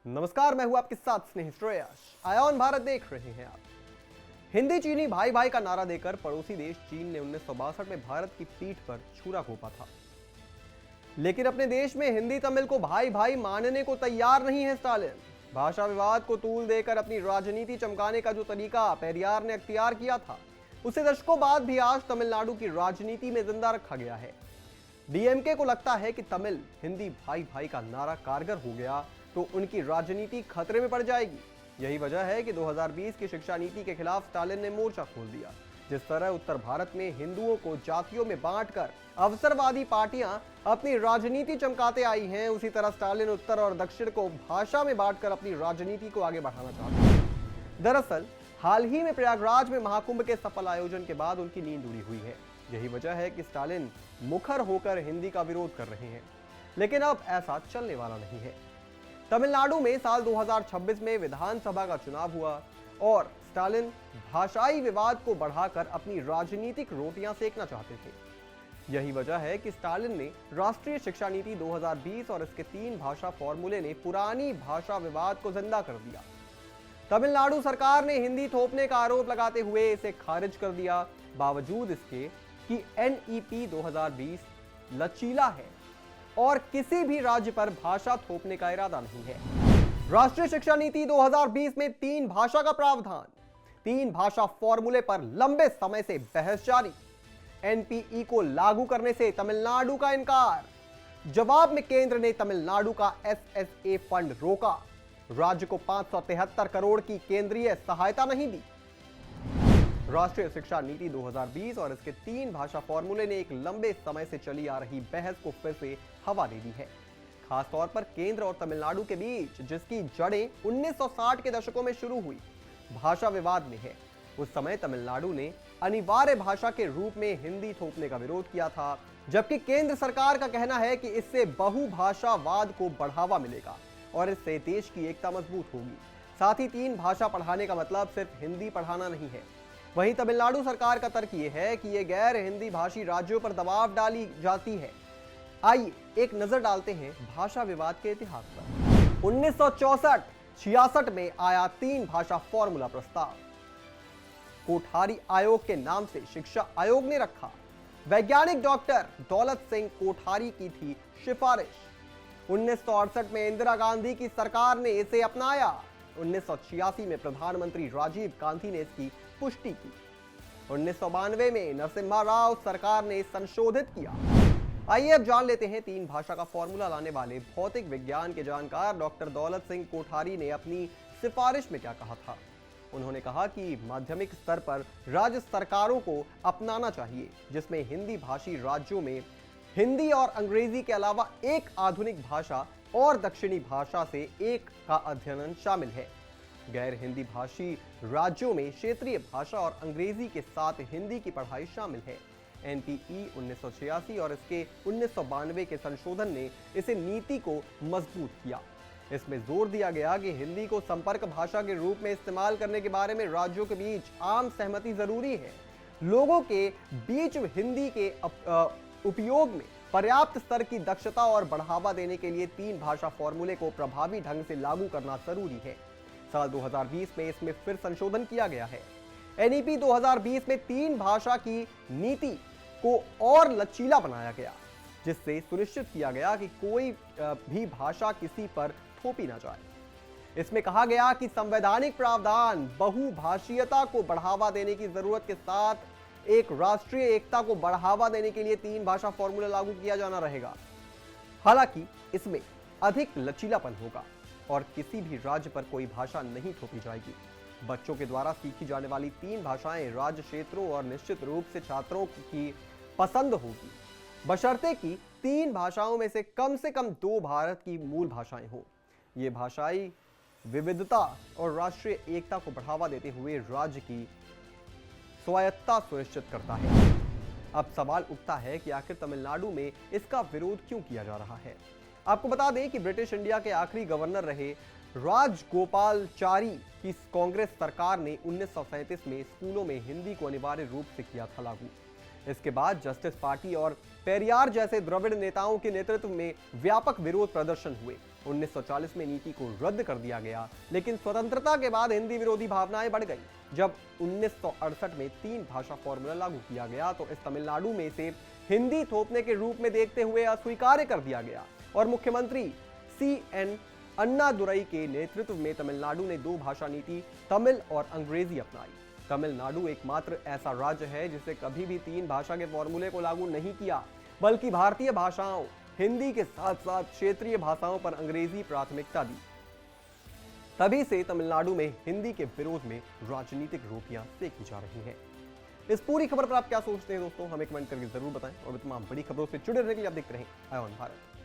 नमस्कार, मैं हूं आपके साथ स्नेह श्रेयस। आयोन भारत देख रहे हैं आप। हिंदी चीनी भाई भाई का नारा देकर पड़ोसी देश चीन ने 1962 में भारत की पीठ पर छुरा घोंपा था, लेकिन अपने देश में हिंदी तमिल को भाई भाई मानने को तैयार नहीं है स्टालिन। भाषा विवाद को तूल देकर अपनी राजनीति चमकाने का जो तरीका पेरियार ने अख्तियार किया था, उसे दशकों बाद भी आज तमिलनाडु की राजनीति में जिंदा रखा गया है। डीएमके को लगता है कि तमिल हिंदी भाई भाई का नारा कारगर हो गया तो उनकी राजनीति खतरे में पड़ जाएगी। यही वजह है कि 2020 की शिक्षा नीति के खिलाफ स्टालिन ने मोर्चा खोल दिया। जिस तरह उत्तर भारत में हिंदुओं को जातियों में बांटकर अवसरवादी पार्टियां अपनी राजनीति चमकाते आई हैं, उसी तरह स्टालिन उत्तर और दक्षिण को भाषा में बांटकर अपनी राजनीति को आगे बढ़ाना चाहते हैं। दरअसल हाल ही में प्रयागराज में महाकुंभ के सफल आयोजन के बाद उनकी नींद उड़ी हुई है। यही वजह है कि स्टालिन मुखर होकर हिंदी का विरोध कर रहे हैं, लेकिन अब ऐसा चलने वाला नहीं है। तमिलनाडु में साल 2026 में विधानसभा का चुनाव हुआ और स्टालिन भाषाई विवाद को बढ़ाकर अपनी राजनीतिक रोटियां सेकना चाहते थे। यही वजह है कि स्टालिन ने राष्ट्रीय शिक्षा नीति 2020 और इसके 3 भाषा फॉर्मूले ने पुरानी भाषा विवाद को जिंदा कर दिया। तमिलनाडु सरकार ने हिंदी थोपने का आरोप लगाते हुए इसे खारिज कर दिया, बावजूद इसके कि एनईपी 2020 लचीला है और किसी भी राज्य पर भाषा थोपने का इरादा नहीं है। राष्ट्रीय शिक्षा नीति 2020 में 3 भाषा का प्रावधान, 3 भाषा फॉर्मूले पर लंबे समय से बहस जारी, एनपीई को लागू करने से तमिलनाडु का इनकार, जवाब में केंद्र ने तमिलनाडु का एसएसए फंड रोका, राज्य को 573 करोड़ की केंद्रीय सहायता नहीं दी। राष्ट्रीय शिक्षा नीति 2020 और इसके 3 भाषा फॉर्मूले ने एक लंबे समय से चली आ रही बहस को फिर से हवा दे दी है, खासतौर पर केंद्र और तमिलनाडु के बीच, जिसकी जड़ें 1960 के दशकों में शुरू हुई भाषा विवाद में है। उस समय तमिलनाडु ने अनिवार्य भाषा के रूप में हिंदी थोपने का विरोध किया था, जबकि केंद्र सरकार का कहना है कि इससे बहुभाषावाद को बढ़ावा मिलेगा और इससे देश की एकता मजबूत होगी। साथ ही 3 भाषा पढ़ाने का मतलब सिर्फ हिंदी पढ़ाना नहीं है। वहीं तमिलनाडु सरकार का तर्क यह है कि यह गैर हिंदी भाषी राज्यों पर दबाव डाली जाती है। आइए एक नजर डालते हैं भाषा विवाद के इतिहास पर। 1964-66 में आया 3 भाषा फॉर्मूला प्रस्ताव, कोठारी आयोग के नाम से शिक्षा आयोग ने रखा। वैज्ञानिक डॉक्टर दौलत सिंह कोठारी की थी सिफारिश। 1968 में इंदिरा गांधी की सरकार ने इसे अपनाया। 1986 में प्रधानमंत्री राजीव गांधी ने इसकी पुष्टि की। 1992 में नरसिम्हा राव सरकार ने संशोधित किया। आइए अब जान लेते हैं 3 भाषा का फॉर्मूला लाने वाले भौतिक विज्ञान के जानकार डॉक्टर दौलत सिंह कोठारी ने अपनी सिफारिश में क्या कहा था। उन्होंने कहा कि माध्यमिक स्तर पर राज्य सरकारों को अपनाना चाहिए, जिसमें हिंदी भाषी राज्यों में हिंदी और अंग्रेजी के अलावा एक आधुनिक भाषा और दक्षिणी भाषा से एक का अध्ययन शामिल है। गैर हिंदी भाषी राज्यों में क्षेत्रीय भाषा और अंग्रेजी के साथ हिंदी की पढ़ाई शामिल है। एनपीई 1986 और इसके 1992 के संशोधन ने इसे नीति को मजबूत किया। इसमें जोर दिया गया कि हिंदी को संपर्क भाषा के रूप में इस्तेमाल करने के बारे में राज्यों के बीच आम सहमति जरूरी है। लोगों के बीच हिंदी के उपयोग में पर्याप्त स्तर की दक्षता और बढ़ावा देने के लिए 3 भाषा फॉर्मूले को प्रभावी ढंग से लागू करना जरूरी है। साल 2020 में इसमें फिर संशोधन किया गया है। एनईपी 2020 में 3 भाषा की नीति को और लचीला बनाया गया, जिससे सुनिश्चित किया गया कि कोई भी भाषा किसी पर थोपी ना जाए। इसमें कहा गया कि संवैधानिक प्रावधान बहुभाषीयता को बढ़ावा देने की जरूरत के साथ एक राष्ट्रीय एकता को बढ़ावा देने के लिए 3 भाषा फॉर्मूला लागू किया जाना रहेगा। हालांकि इसमें अधिक लचीलापन होगा और किसी भी राज्य पर कोई भाषा नहीं थोपी जाएगी। बच्चों के द्वारा सीखी जाने वाली 3 भाषाएं राज्य क्षेत्रों और निश्चित रूप से छात्रों की पसंद होगी, बशर्ते कि 3 भाषाओं में से कम 2 भारत की मूल भाषाएं हो। ये भाषाई विविधता और राष्ट्रीय एकता को बढ़ावा देते हुए राज्य की स्वायत्तता सुनिश्चित करता है। अब सवाल उठता है कि आखिर तमिलनाडु में इसका विरोध क्यों किया जा रहा है। आपको बता दें कि ब्रिटिश इंडिया के आखिरी गवर्नर रहे राजगोपालचारी की कांग्रेस सरकार ने 1937 में स्कूलों में हिंदी को अनिवार्य रूप से किया था लागू। इसके बाद जस्टिस पार्टी और पेरियार जैसे द्रविड़ नेताओं के नेतृत्व में व्यापक विरोध प्रदर्शन हुए। 1940 में नीति को रद्द कर दिया गया, लेकिन स्वतंत्रता के बाद हिंदी विरोधी भावनाएं बढ़ गई। जब 1968 में 3 भाषा फॉर्मूला लागू किया गया तो इस तमिलनाडु में से हिंदी थोपने के रूप में देखते हुए अस्वीकार्य कर दिया गया और मुख्यमंत्री CN अन्नादुरई के नेतृत्व में तमिलनाडु ने 2 भाषा नीति तमिल और अंग्रेजी अपनाई। तमिलनाडु एकमात्र ऐसा राज्य है जिसे कभी भी 3 भाषा के फॉर्मूले को लागू नहीं किया, बल्कि भारतीय भाषाओं हिंदी के साथ साथ क्षेत्रीय भाषाओं पर अंग्रेजी प्राथमिकता दी। तभी से तमिलनाडु में हिंदी के विरोध में राजनीतिक रोटियां सेकी जा रही हैं। इस पूरी खबर पर आप क्या सोचते हैं दोस्तों, हमें कमेंट करके जरूर बताएं और तमाम बड़ी खबरों से जुड़े रहने के लिए आप देखते रहें आयोन भारत।